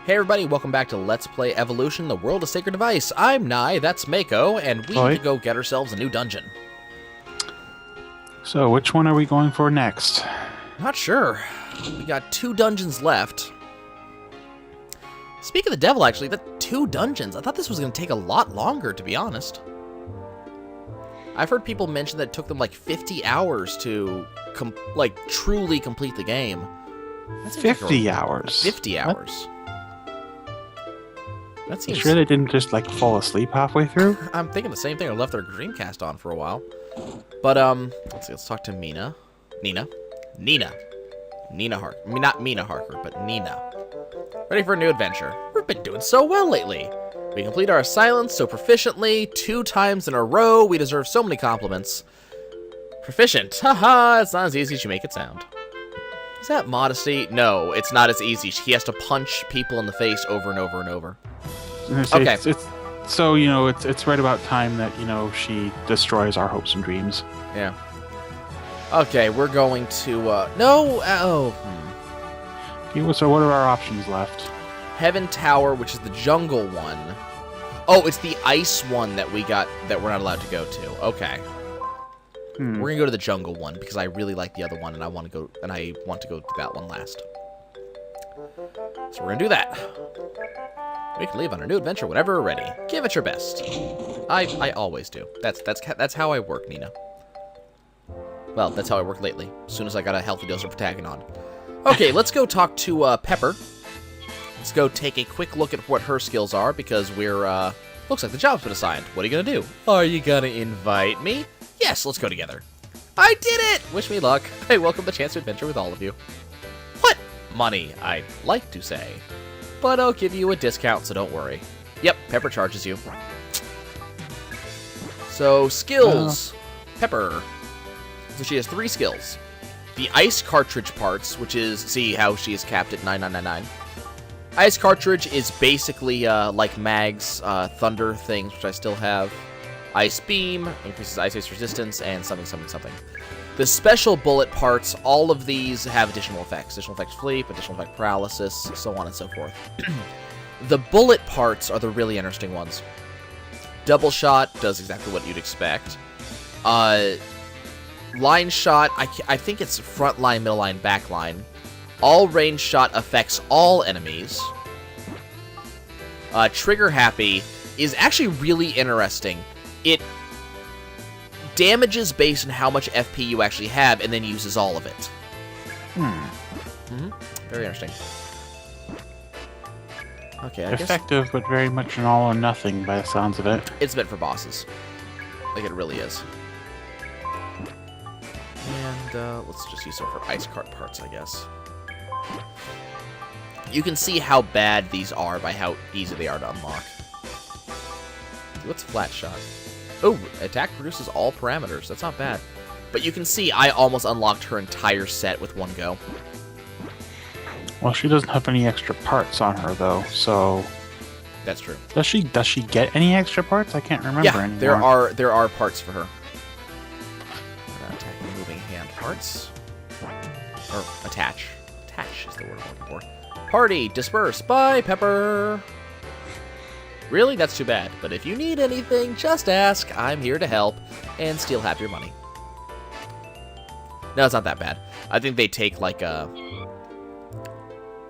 Hey everybody, welcome back to Let's Play Evolution, the World of Sacred Device. I'm Nai, that's Mako, and we need to go get ourselves a new dungeon. So, which one are we going for next? Not sure. We got 2 dungeons left. Speaking of the devil, actually, the 2 dungeons. I thought this was going to take a lot longer, to be honest. I've heard people mention that it took them like 50 hours to, truly complete the game. That's 50 hours? 50 hours. What? That seems... You sure they didn't just, fall asleep halfway through? I'm thinking the same thing. I left their Dreamcast on for a while. But, let's see, let's talk to Nina Harker. I mean, not Mina Harker, but Nina. Ready for a new adventure. We've been doing so well lately. We complete our silence so proficiently 2 times in a row. We deserve so many compliments. Proficient. Haha, it's not as easy as you make it sound. Is that modesty? No, it's not as easy. He has to punch people in the face over and over and over. Okay. So, it's right about time that, she destroys our hopes and dreams. Yeah. Okay, we're going to, no, Okay, so what are our options left? Heaven Tower, which is the jungle one. Oh, it's the ice one that we got that we're not allowed to go to. Okay. We're gonna go to the jungle one because I really like the other one and I want to go to that one last. So we're gonna do that. We can leave on our new adventure whenever we're ready. Give it your best. I always do. That's how I work, Nina. Well, that's how I work lately. As soon as I got a healthy dose of Protagonon. Okay, let's go talk to Pepper. Let's go take a quick look at what her skills are because we're looks like the job's been assigned. What are you gonna do? Are you gonna invite me? Yes, let's go together. I did it! Wish me luck. I welcome the chance to adventure with all of you. What? Money, I'd like to say. But I'll give you a discount, so don't worry. Yep, Pepper charges you. So, skills. Pepper. So she has 3 skills. The ice cartridge parts, which is, see how she is capped at 9999. Ice cartridge is basically like Mag's thunder things, which I still have. Ice beam, increases ice resistance, and something. The special bullet parts, all of these have additional effects. Additional effects sleep, additional effect paralysis, so on and so forth. The bullet parts are the really interesting ones. Double shot does exactly what you'd expect. Line shot, I think it's front line, middle line, back line. All range shot affects all enemies. Trigger happy is actually really interesting. It damages based on how much FP you actually have, and then uses all of it. Very interesting. Okay, I Effective, but very much an all or nothing by the sounds of it. It's meant for bosses. Like, it really is. And, let's just use it for ice cart parts, I guess. You can see how bad these are by how easy they are to unlock. What's flat shot? Oh, attack produces all parameters. That's not bad. But you can see I almost unlocked her entire set with one go. Well, she doesn't have any extra parts on her, though, so... That's true. Does she get any extra parts? I can't remember anymore. Yeah, there are parts for her. Attack and moving hand parts. Or attach. Attach is the word I'm looking for. Party, disperse, bye, Pepper! Really? That's too bad. But if you need anything, just ask. I'm here to help and steal half your money. No, it's not that bad. I think they take like 10%,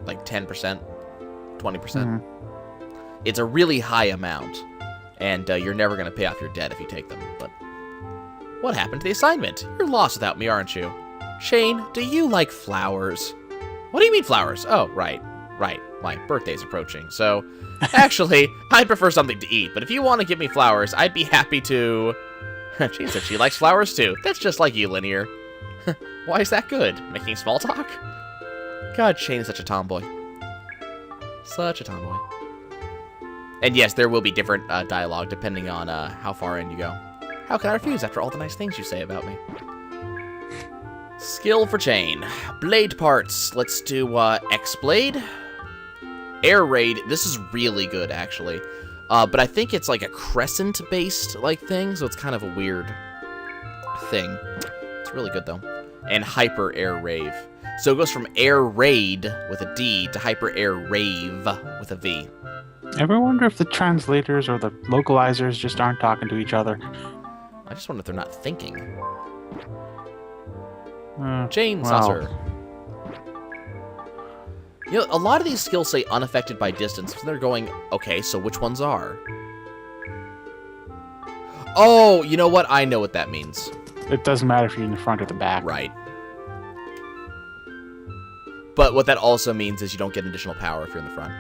20%. It's a really high amount, and you're never going to pay off your debt if you take them. But what happened to the assignment? You're lost without me, aren't you? Shane, do you like flowers? What do you mean flowers? Oh, right. My birthday's approaching, so... Actually, I prefer something to eat, but if you want to give me flowers, I'd be happy to... She said she likes flowers too. That's just like you, Linear. Why is that good? Making small talk? God, Shane is such a tomboy. Such a tomboy. And yes, there will be different dialogue depending on how far in you go. How can I refuse after all the nice things you say about me? Skill for chain. Blade parts. Let's do X-Blade. Air Raid, this is really good, actually. But I think it's like a crescent-based thing, so it's kind of a weird thing. It's really good, though. and Hyper Air Rave. So it goes from Air Raid with a D to Hyper Air Rave with a V. Ever wonder if the translators or the localizers just aren't talking to each other? I just wonder if they're not thinking. Well. Saucer. You know, a lot of these skills say unaffected by distance, so they're going, okay, so which ones are? Oh, you know what? I know what that means. It doesn't matter if you're in the front or the back. Right. But what that also means is you don't get additional power if you're in the front.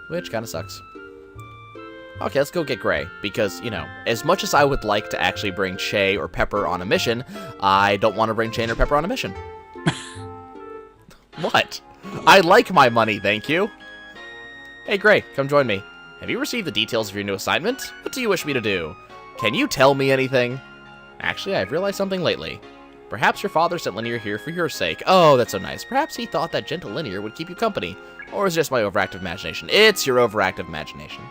Which kind of sucks. Okay, let's go get Gray, because, you know, as much as I would like to actually bring Che or Pepper on a mission, I don't want to bring Che or Pepper on a mission. What? I like my money, thank you. Hey, Gray, come join me. Have you received the details of your new assignment? What do you wish me to do? Can you tell me anything? Actually, I've realized something lately. Perhaps your father sent Linear here for your sake. Oh, that's so nice. Perhaps he thought that gentle Linear would keep you company. Or is it just my overactive imagination? It's your overactive imagination.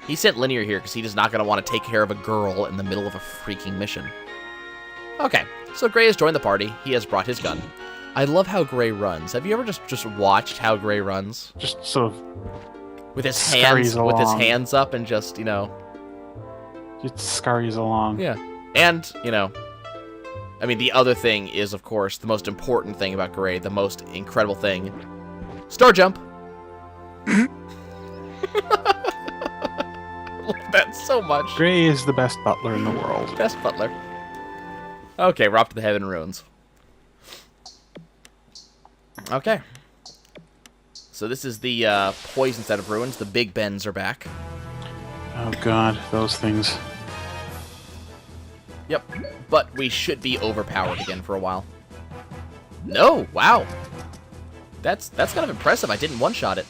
He sent Linear here because he is not going to want to take care of a girl in the middle of a freaking mission. Okay, so Gray has joined the party. He has brought his gun. I love how Gray runs. Have you ever just watched how Gray runs? Just sort of with his hands up and just, you know, just scurries along. Yeah. And, you know, I mean, the other thing is, of course, the most important thing about Gray, the most incredible thing. Star jump. I love that so much. Gray is the best butler in the world. Best butler. Okay, we're off to the Heaven Ruins. Okay. So this is the poison set of ruins. The Big Bens are back. Oh god, those things. Yep, but we should be overpowered again for a while. No, wow. That's kind of impressive. I didn't one-shot it.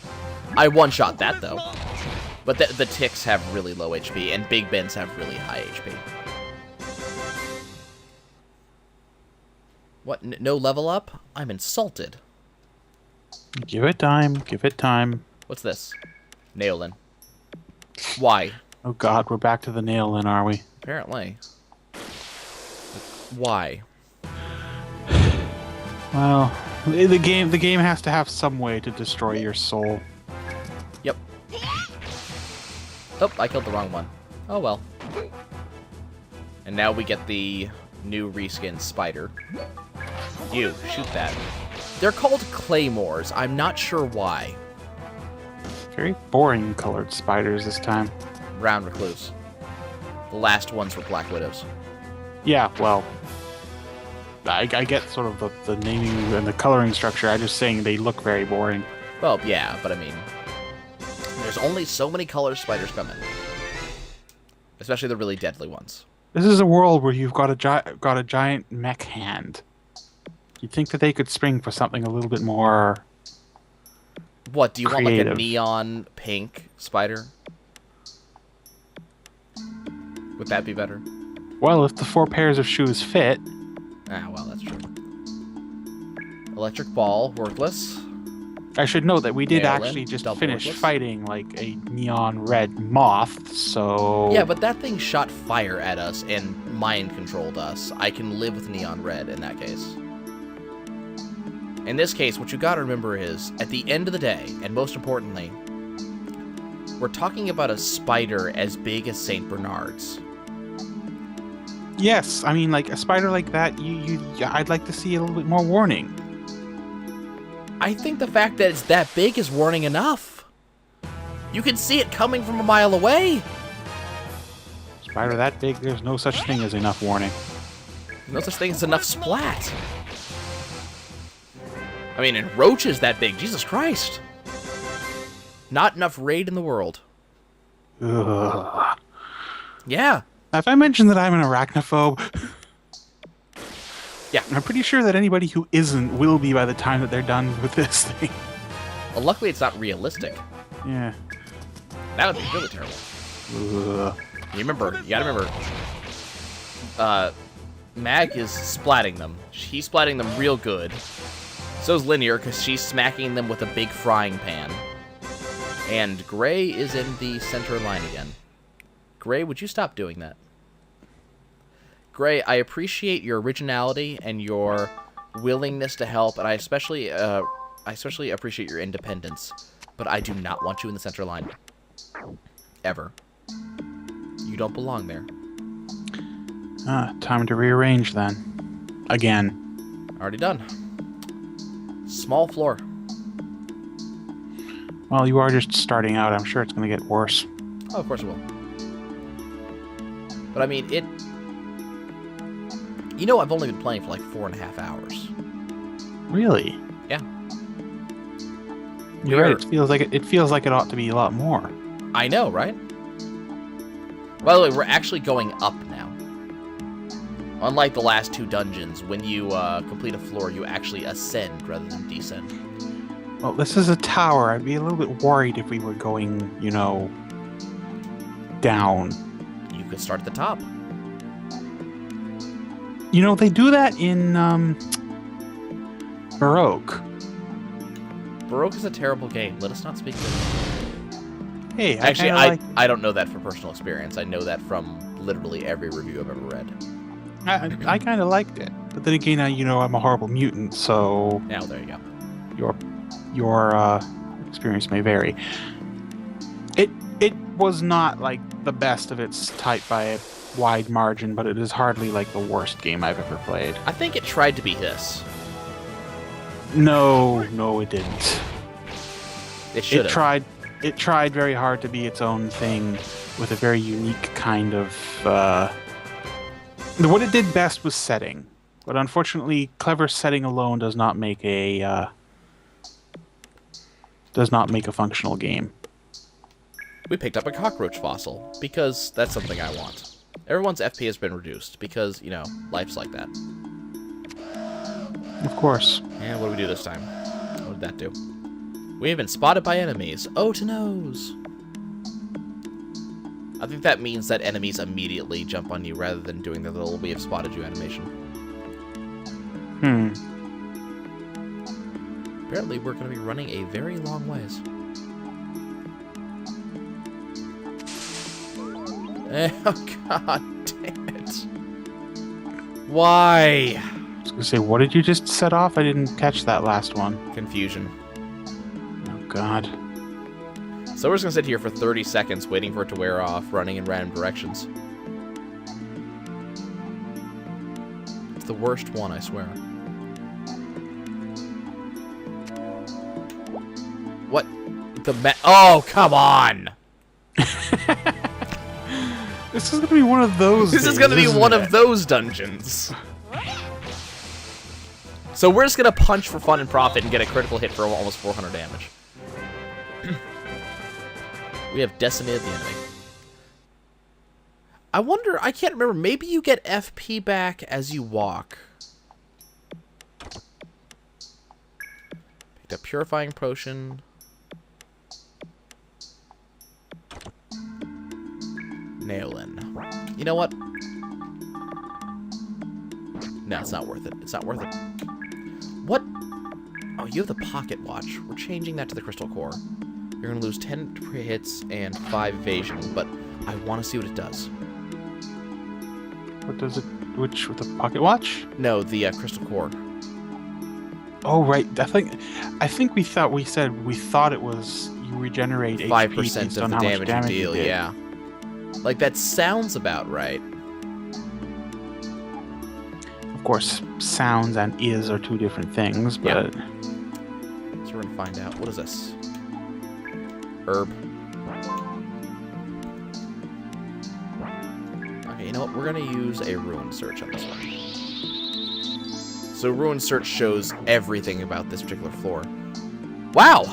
I one-shot that, though. But the ticks have really low HP, and Big Bens have really high HP. What, no level up? I'm insulted. Give it time, give it time. What's this? Nail-in. Why? Oh god, we're back to the nail-in, are we? Apparently. Why? Well, the game has to have some way to destroy your soul. Yep. Oh, I killed the wrong one. Oh well. And now we get the new reskin spider. You, shoot that. They're called claymores. I'm not sure why. Very boring colored spiders this time. Brown recluse. The last ones were black widows. Yeah, well, I get sort of the naming and the coloring structure. I'm just saying they look very boring. Well, yeah, but I mean, there's only so many colors spiders come in. Especially the really deadly ones. This is a world where you've got a giant mech hand. You'd think that they could spring for something a little bit more. What, do you creative. want like a neon pink spider? Would that be better? Well, if the 4 pairs of shoes fit. Ah, well, that's true. Electric ball, worthless. I should note that we did Nail-in, actually just double finish worthless. fighting like a neon red moth, so... Yeah, but that thing shot fire at us and mind-controlled us. I can live with neon red in that case. In this case, what you gotta remember is, at the end of the day, and most importantly, we're talking about a spider as big as St. Bernard's. Yes, I mean, like, a spider like that, I'd like to see a little bit more warning. I think the fact that it's that big is warning enough. You can see it coming from a mile away. Spider that big, there's no such thing as enough warning. No such thing as enough splat. I mean, and roaches that big, Jesus Christ. Not enough raid in the world. Ugh. Yeah. Have I mentioned that I'm an arachnophobe? Yeah. I'm pretty sure that anybody who isn't will be by the time that they're done with this thing. Well, luckily it's not realistic. Yeah. That would be really terrible. Ugh. You gotta remember, Mag is splatting them. She's splatting them real good. So's Linear, because she's smacking them with a big frying pan. And Gray is in the center line again. Gray, would you stop doing that? Gray, I appreciate your originality and your willingness to help, and I especially appreciate your independence. But I do not want you in the center line. Ever. You don't belong there. Time to rearrange then. Again. Already done. Small floor. Well, you are just starting out. I'm sure it's going to get worse. Oh, of course it will. But I mean, it... You know, I've only been playing for like 4.5 hours. Really? Yeah. You're right. It feels like it ought to be a lot more. I know, right? By the way, we're actually going up now. Unlike the last 2 dungeons, when you complete a floor, you actually ascend rather than descend. Well, this is a tower. I'd be a little bit worried if we were going, you know, down. You could start at the top. You know, they do that in Baroque. Baroque is a terrible game. Let us not speak of it. Hey, actually, I don't know that from personal experience. I know that from literally every review I've ever read. I kind of liked it, but then again, you know, I'm a horrible mutant, so Now there you go. Your experience may vary. It was not like the best of its type by a wide margin, but it is hardly like the worst game I've ever played. I think it tried to be this. No, it didn't. It should have. It tried very hard to be its own thing with a very unique kind of what it did best was setting. But unfortunately, clever setting alone does not make a functional game. We picked up a cockroach fossil because that's something I want. Everyone's FP has been reduced because, you know, life's like that. Of course. And what do we do this time? What did that do? We have been spotted by enemies. Oh, to nose. I think that means that enemies immediately jump on you rather than doing the little "we have spotted you" animation. Apparently, we're going to be running a very long ways. Oh, god damn it. Why? I was going to say, what did you just set off? I didn't catch that last one. Confusion. Oh, God. So we're just going to sit here for 30 seconds waiting for it to wear off, running in random directions. It's the worst one, I swear. What? Oh, come on! This is going to be one of those This is going to be one of those dungeons. So we're just going to punch for fun and profit and get a critical hit for almost 400 damage. We have decimated the enemy. I wonder, I can't remember, maybe you get FP back as you walk. Picked up Purifying Potion. Nail-in. You know what? No, it's not worth it. It's not worth it. What? Oh, you have the Pocket Watch. We're changing that to the Crystal Core. You're going to lose 10 hits and 5 evasion, but I want to see what it does. What does it... Which, with the Pocket Watch? No, the Crystal Core. Oh, right. I think we thought it was you regenerate 5% of the damage you deal, yeah. Like, that sounds about right. Of course, sounds and is are 2 different things, but... Yeah. So we're going to find out. What is this? Herb. Okay, you know what? We're going to use a Ruin Search on this one. So Ruin Search shows everything about this particular floor. Wow!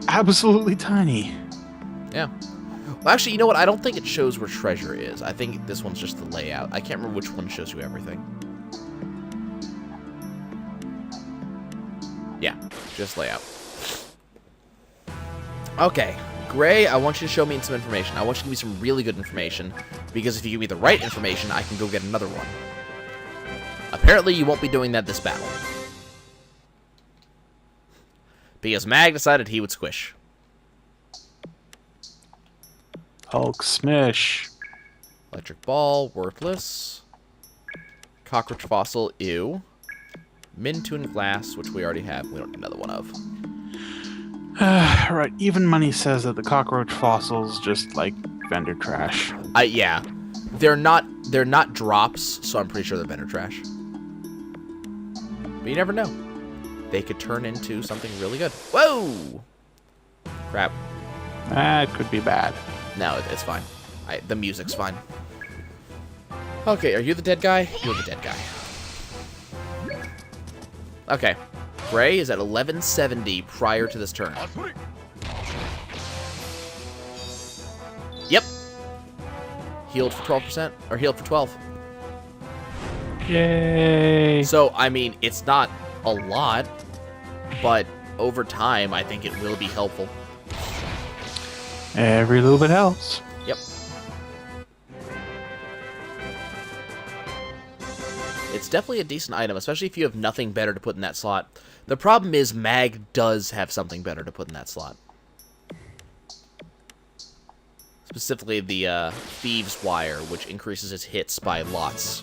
Absolutely tiny. Yeah. Well, actually, you know what? I don't think it shows where treasure is. I think this one's just the layout. I can't remember which one shows you everything. Yeah, just layout. Okay, Gray, I want you to show me some information. I want you to give me some really good information, because if you give me the right information, I can go get another one. Apparently, you won't be doing that this battle. Because Mag decided he would squish. Hulk smish. Electric ball, worthless. Cockroach fossil, ew. Min-tuned glass, which we already have. We don't need another one of. Right, even money says that the cockroach fossils just like vendor trash. Yeah. They're not drops, so I'm pretty sure they're vendor trash. But you never know. They could turn into something really good. Whoa! Crap. That could be bad. No, it's fine. The music's fine. Okay, are you the dead guy? You're the dead guy. Okay. Gray is at 1170 prior to this turn. Yep. Healed for 12%, or healed for 12. Yay! So, I mean, it's not a lot, but over time, I think it will be helpful. Every little bit helps. Yep. It's definitely a decent item, especially if you have nothing better to put in that slot. The problem is Mag does have something better to put in that slot. Specifically the Thieves' Wire, which increases its hits by lots.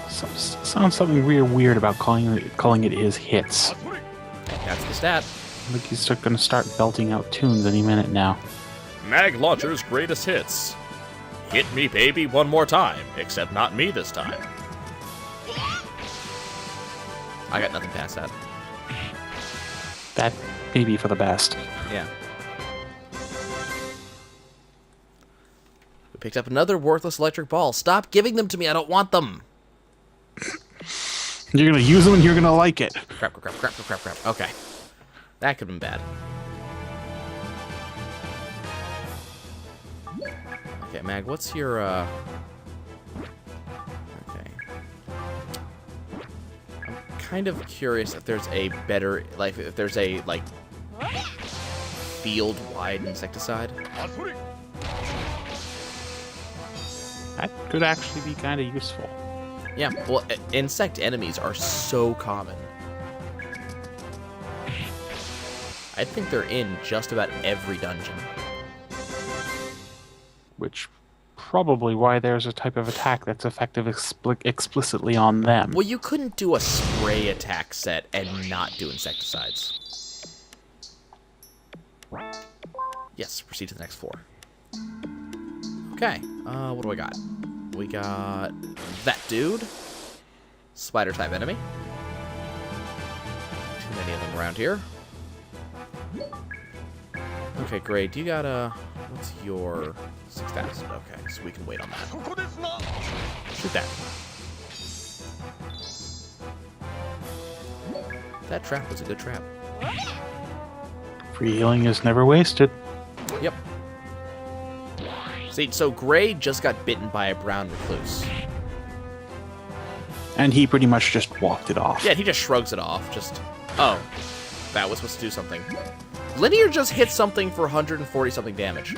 Sounds something weird about calling it his hits. That's the stat. I think he's going to start belting out tunes any minute now. Mag Launcher's greatest hits. Hit me, baby, one more time, except not me this time. I got nothing past that. That may be for the best. Yeah. We picked up another worthless electric ball. Stop giving them to me. I don't want them. You're going to use them and you're going to like it. Crap. Okay. That could have been bad. Okay, Mag, what's your, Okay. I'm kind of curious if there's a better, like, if there's a, like, field-wide insecticide. That could actually be kind of useful. Yeah, well, insect enemies are so common. I think they're in just about every dungeon. Which probably why there's a type of attack that's effective explicitly on them. Well, you couldn't do a spray attack set and not do insecticides. Yes, proceed to the next floor. Okay, what do I got? We got that dude. Spider-type enemy. Too many of them around here. Okay, great. You got what's your 6,000? Okay, so we can wait on that. Shoot that. That trap was a good trap. Free healing is never wasted. Yep. See, so Gray just got bitten by a brown recluse. And he pretty much just walked it off. Yeah, he just shrugs it off. Just, oh, that was supposed to do something. Linear just hit something for 140-something damage.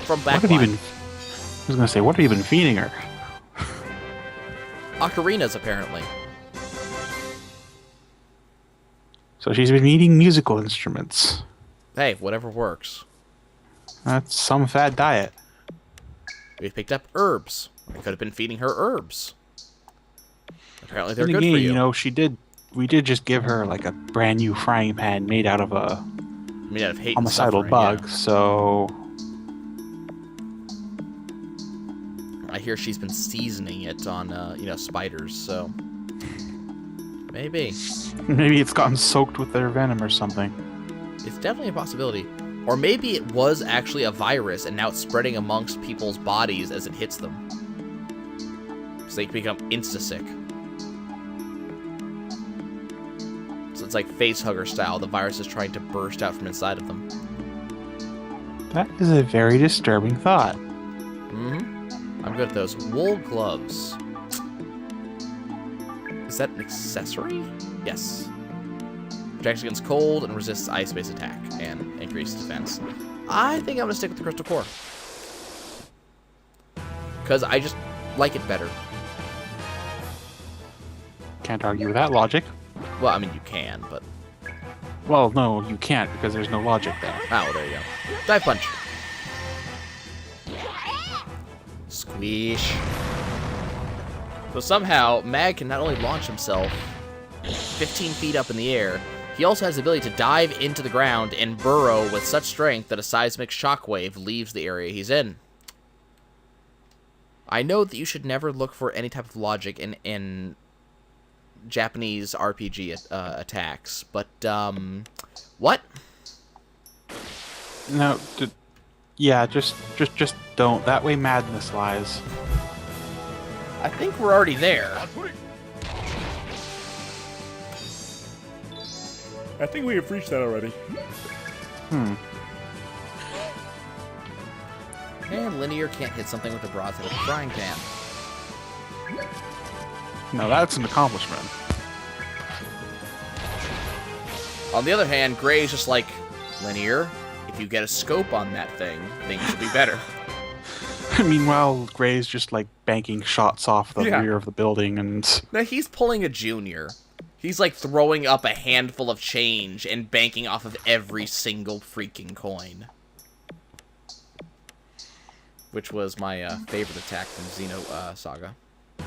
From backline. I was going to say, what have you been feeding her? Ocarinas, apparently. So she's been eating musical instruments. Hey, whatever works. That's some fad diet. We picked up herbs. I could have been feeding her herbs. Apparently they're And good again, for you. You know, we did just give her like a brand new frying pan made out of a hate homicidal and bug, yeah. So I hear she's been seasoning it on, spiders, so maybe. Maybe it's gotten soaked with their venom or something. It's definitely a possibility. Or maybe it was actually a virus, and now it's spreading amongst people's bodies as it hits them. So they can become insta-sick. So it's like facehugger style. The virus is trying to burst out from inside of them. That is a very disturbing thought. Mm-hmm. I'm good at those. Wool gloves. Is that an accessory? Yes. Protects against cold and resists ice-based attack and increased defense. I think I'm going to stick with the crystal core. Because I just like it better. Can't argue with that logic. Well, I mean, you can, but... Well, no, you can't because there's no logic there. Oh, well, there you go. Dive punch. Weesh. So somehow, Mag can not only launch himself 15 feet up in the air, he also has the ability to dive into the ground and burrow with such strength that a seismic shockwave leaves the area he's in. I know that you should never look for any type of logic in Japanese RPG attacks, but, what? No, yeah, just don't. That way madness lies. I think we're already there. I think we have reached that already. And Linear can't hit something with a broadside of a frying pan. No, that's an accomplishment. On the other hand, Gray is just like, Linear, if you get a scope on that thing, things should be better. Meanwhile, Gray's just like banking shots off the rear of the building, and Now he's pulling a junior. He's like throwing up a handful of change and banking off of every single freaking coin. Which was my favorite attack from Xeno Saga.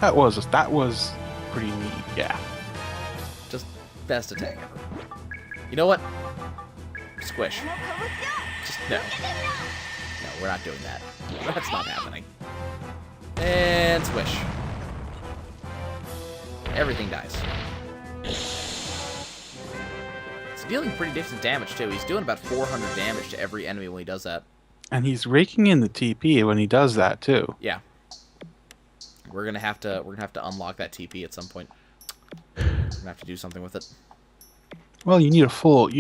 that was pretty neat. Yeah. Just best attack ever. You know what? Squish. Just no. No, we're not doing that. That's not happening. And swish. Everything dies. He's dealing pretty decent damage too. He's doing about 400 damage to every enemy when he does that. And he's raking in the TP when he does that too. Yeah. We're gonna have to unlock that TP at some point. We're gonna have to do something with it. Well, you need a full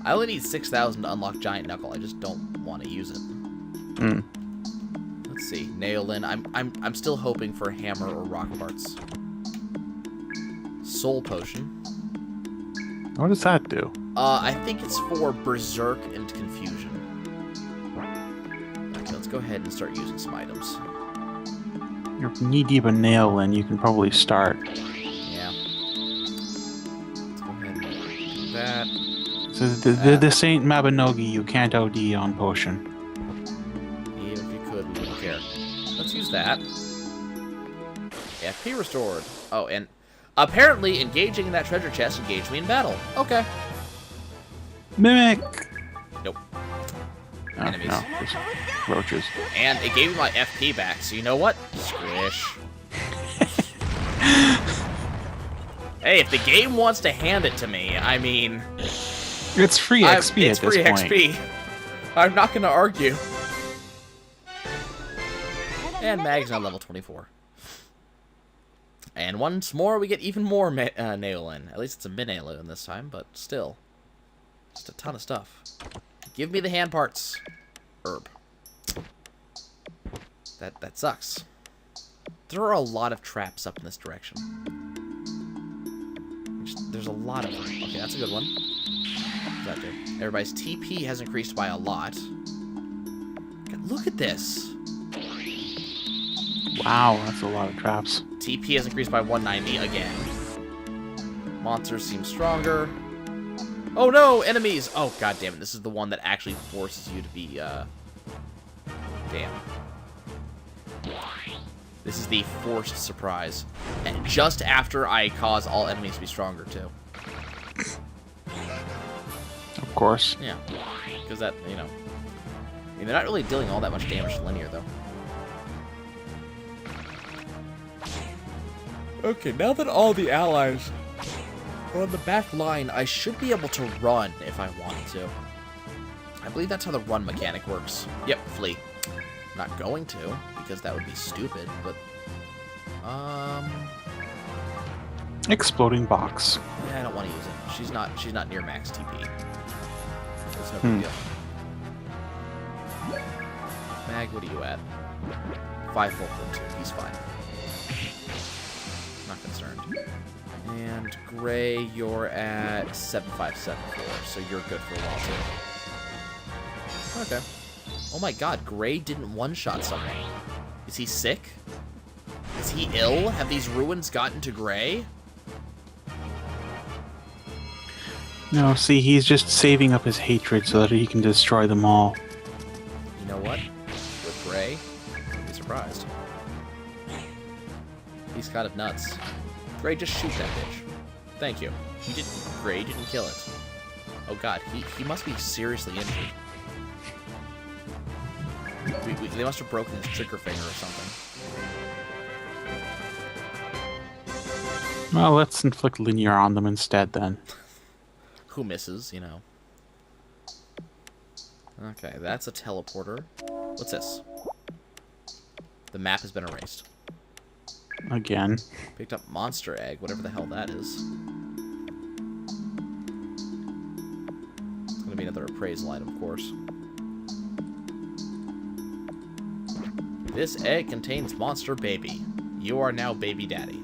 I only need 6,000 to unlock Giant Knuckle. I just don't want to use it. Let's see. Nail-in. I'm still hoping for Hammer or Rock Parts. Soul Potion. What does that do? I think it's for Berserk and Confusion. Okay, let's go ahead and start using some items. You're knee-deep in nail-in, you can probably start. Yeah. Let's go ahead and do that. So this ain't Mabinogi, you can't OD on potion. Even if you could, we wouldn't care. Let's use that. FP restored. Oh, and apparently engaging in that treasure chest engaged me in battle. Okay. Mimic! Nope. Oh, Enemies. no, just roaches. And it gave me my FP back, so you know what? Squish. Hey, if the game wants to hand it to me, I mean... It's free XP it's at this free point. XP. I'm not going to argue. And Mag's now level 24. And once more, we get even more nail-in. At least it's a mid-nail-in this time, but still. Just a ton of stuff. Give me the hand parts. Herb. That sucks. There are a lot of traps up in this direction. There's a lot of them. Okay, that's a good one. What's that do? Everybody's TP has increased by a lot. God, look at this. Wow, that's a lot of traps. TP has increased by 190 again. Monsters seem stronger. Oh no, enemies! Oh god damn it, this is the one that actually forces you to be, damn. This is the forced surprise. And just after I cause all enemies to be stronger, too. Of course. Yeah. Because that, you know... I mean, they're not really dealing all that much damage to Linear, though. Okay, now that all the allies are on the back line, I should be able to run if I wanted to. I believe that's how the run mechanic works. Yep, flee. I'm not going to, because that would be stupid, but... Exploding box. Yeah, I don't want to use it. She's not near max TP. It's no big deal. Mag, what are you at? 5.4.2. He's fine. Not concerned. And Gray, you're at 7.574, so you're good for a while too. Okay. Oh my god, Gray didn't one-shot someone. Is he sick? Is he ill? Have these ruins gotten to Gray? No, see, he's just saving up his hatred so that he can destroy them all. You know what? With Gray, He's kind of nuts. Gray, just shoot that bitch. Thank you. Gray didn't kill it. Oh god, he must be seriously injured. They must have broken his trigger finger or something. Well, let's inflict linear on them instead, then. Who misses, you know. Okay, that's a teleporter. What's this? The map has been erased. Again. Picked up monster egg, whatever the hell that is. It's gonna be another appraisal item, of course. This egg contains monster baby. You are now baby daddy.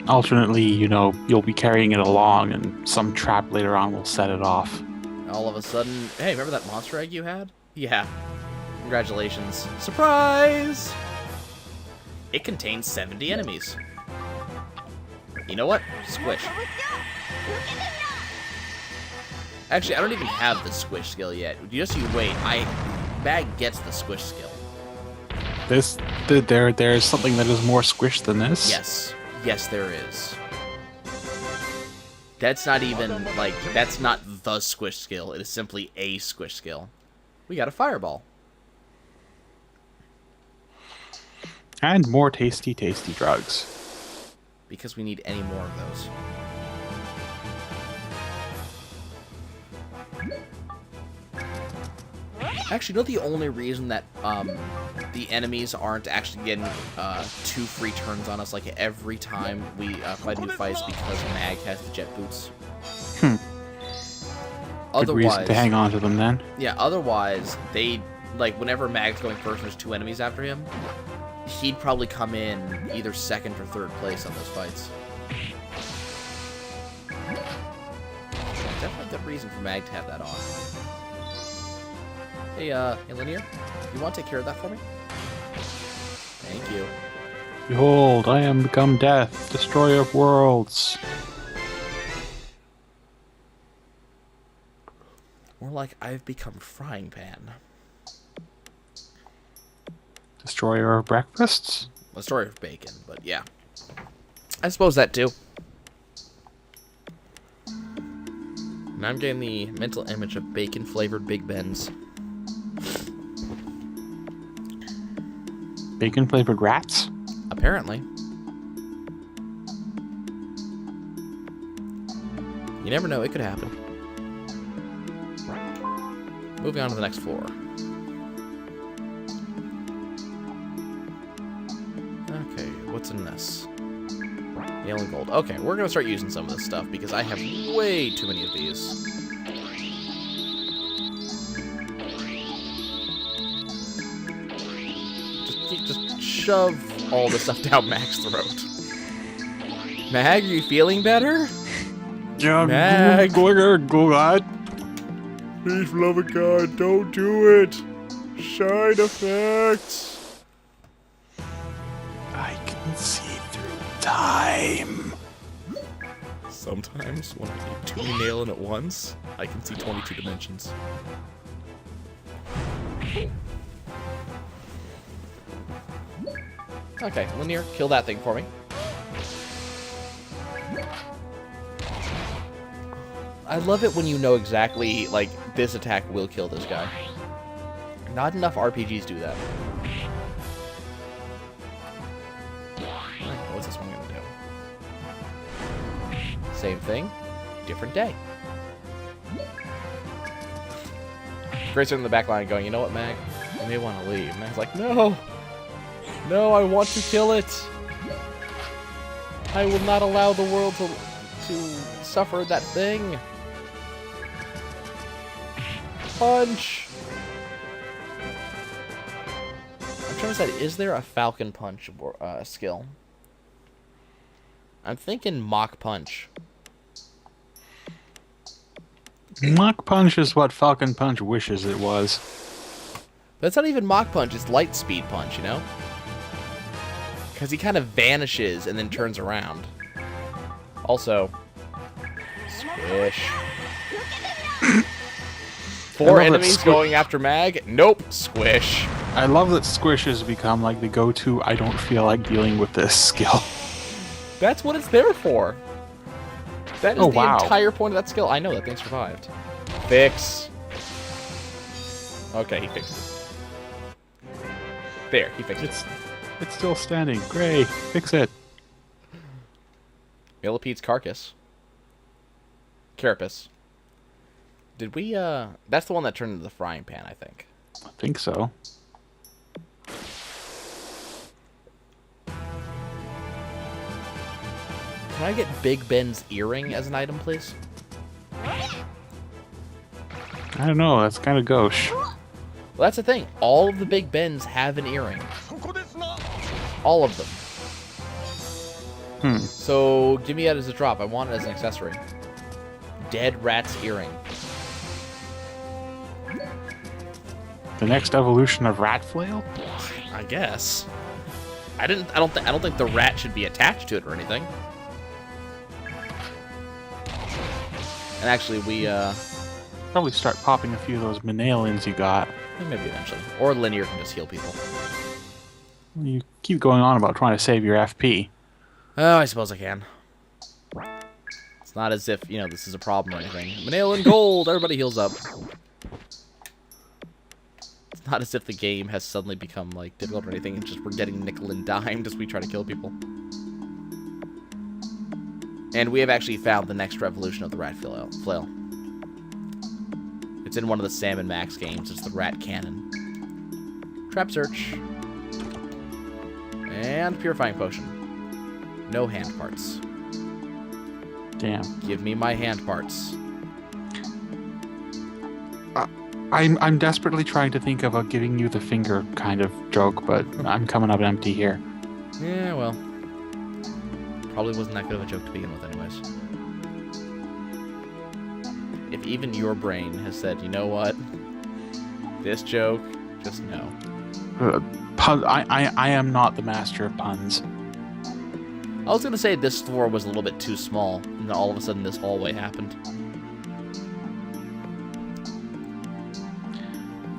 Alternately, you know, you'll be carrying it along and some trap later on will set it off. All of a sudden, hey, remember that monster egg you had? Yeah. Congratulations. Surprise! It contains 70 enemies. You know what? Squish. Actually, I don't even have the squish skill yet. Just you wait. Mag gets the squish skill. There's something that is more squish than this? Yes. Yes, there is. That's not even, like, that's not the squish skill. It is simply a squish skill. We got a fireball. And more tasty, tasty drugs. Because we need any more of those. Actually, you know the only reason that the enemies aren't actually getting 2 free turns on us like every time we fight a new fight is because Mag has the jet boots. Good reason to hang on to them then. Yeah, otherwise, they, like, whenever Mag's going first and there's 2 enemies after him, he'd probably come in either 2nd or 3rd place on those fights. Definitely a good reason for Mag to have that on. Hey, Linear, you want to take care of that for me? Thank you. Behold, I am become death, destroyer of worlds. More like I've become frying pan. Destroyer of breakfasts? Destroyer of bacon, but yeah. I suppose that too. Now I'm getting the mental image of bacon-flavored Big Bens. Bacon-flavored rats? Apparently. You never know, it could happen. Moving on to the next floor. Okay, what's in this? Yellow and gold. Okay, we're gonna start using some of this stuff because I have way too many of these. Just shove all this stuff down Mag's throat. Mag, are you feeling better? Yeah, Mag. God. Please, for love of God, don't do it. Side effects. I can see through time. Sometimes when I need 2 nail in at once, I can see 22 dimensions. Okay, Linear, kill that thing for me. I love it when you know exactly, like, this attack will kill this guy. Not enough RPGs do that. What's this one gonna do? Same thing, different day. Grayson in the back line going, you know what, Mag? You may want to leave. Mag's like, no! No, I want to kill it! I will not allow the world to suffer that thing! Punch! I'm trying to decide, is there a Falcon Punch skill? I'm thinking Mach Punch. Mach Punch is what Falcon Punch wishes it was. But it's not even Mach Punch, it's Light Speed Punch, you know? Because he kind of vanishes and then turns around. Also, squish. 4 enemies going after Mag? Nope, squish. I love that Squish has become like the go-to I don't feel like dealing with this skill. That's what it's there for. That is Oh, the wow. entire point of that skill. I know that thing survived. Fix. Okay, he fixed it. There, he fixed it. It's still standing. Gray, fix it. Millipede's carcass. Carapace. Did we, That's the one that turned into the frying pan, I think. I think so. Can I get Big Ben's earring as an item, please? I don't know. That's kind of gauche. Well, that's the thing. All of the Big Bens have an earring. All of them. So, give me that as a drop. I want it as an accessory. Dead rat's earring. The next evolution of Rat Flail? I guess. I don't think the rat should be attached to it or anything. And actually, we Probably start popping a few of those Manalins you got. maybe eventually. Or Linear can just heal people. You keep going on about trying to save your FP. Oh, I suppose I can. It's not as if, this is a problem or anything. Manalin gold! Everybody heals up. It's not as if the game has suddenly become, difficult or anything. It's just we're getting nickel and dimed as we try to kill people. And we have actually found the next revolution of the rat flail. It's in one of the Salmon Max games. It's the rat cannon. Trap search. And purifying potion. No hand parts. Damn. Give me my hand parts. I'm desperately trying to think of a giving you the finger kind of joke, but I'm coming up empty here. Yeah, well. Probably wasn't that good of a joke to begin with anyways. If even your brain has said, you know what? This joke, just no. I am not the master of puns. I was going to say this floor was a little bit too small, and then all of a sudden this hallway happened.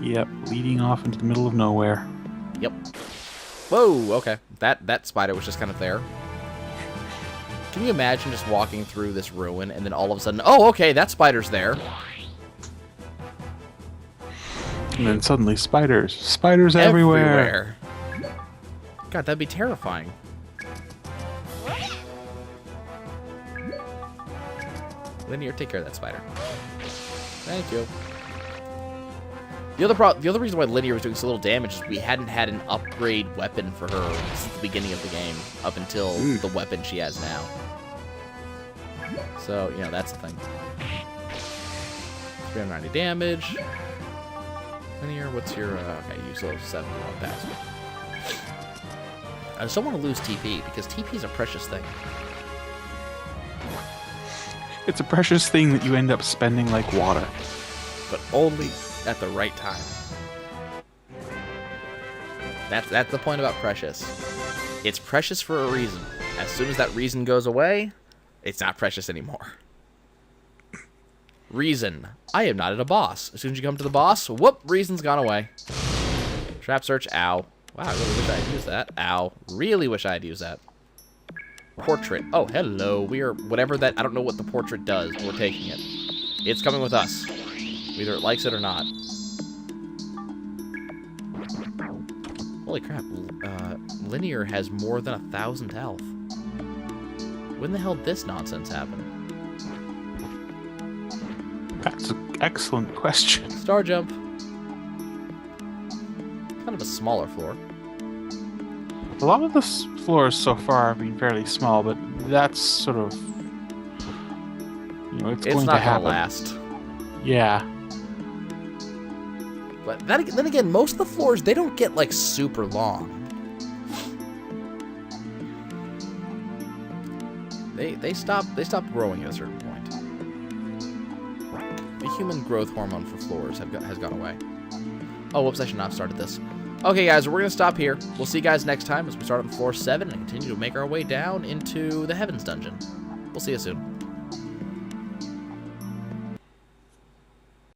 Yep, leading off into the middle of nowhere. Yep. Whoa, okay. That spider was just kind of there. Can you imagine just walking through this ruin, and then all of a sudden, oh, okay, that spider's there. And then suddenly spiders. Spiders everywhere. God, that'd be terrifying. Linear, take care of that spider. Thank you. The other reason why Linear was doing so little damage is we hadn't had an upgrade weapon for her since the beginning of the game, up until the weapon she has now. So, that's the thing. 390 damage. Linear, what's your... okay, you still have 71 pass. I just don't want to lose TP, because TP is a precious thing. It's a precious thing that you end up spending like water. But only at the right time. That's the point about precious. It's precious for a reason. As soon as that reason goes away, it's not precious anymore. Reason. I am not at a boss. As soon as you come to the boss, whoop, reason's gone away. Trap search, ow. Wow, I really wish I had used that. Ow. Really wish I had used that. Portrait. Oh, hello. We are, whatever that, I don't know what the portrait does, but we're taking it. It's coming with us. Either it likes it or not. Holy crap. Linear has more than 1,000 health. When the hell did this nonsense happen? That's an excellent question. Star jump. Kind of a smaller floor. A lot of the floors so far have been fairly small, but that's sort of... it's going to happen. It's not gonna last. Yeah. But then again, most of the floors, they don't get, super long. They stop growing at a certain point. The human growth hormone for floors has gone away. Oh, whoops, I should not have started this. Okay, guys, we're going to stop here. We'll see you guys next time as we start on floor 7 and continue to make our way down into the Heavens Dungeon. We'll see you soon.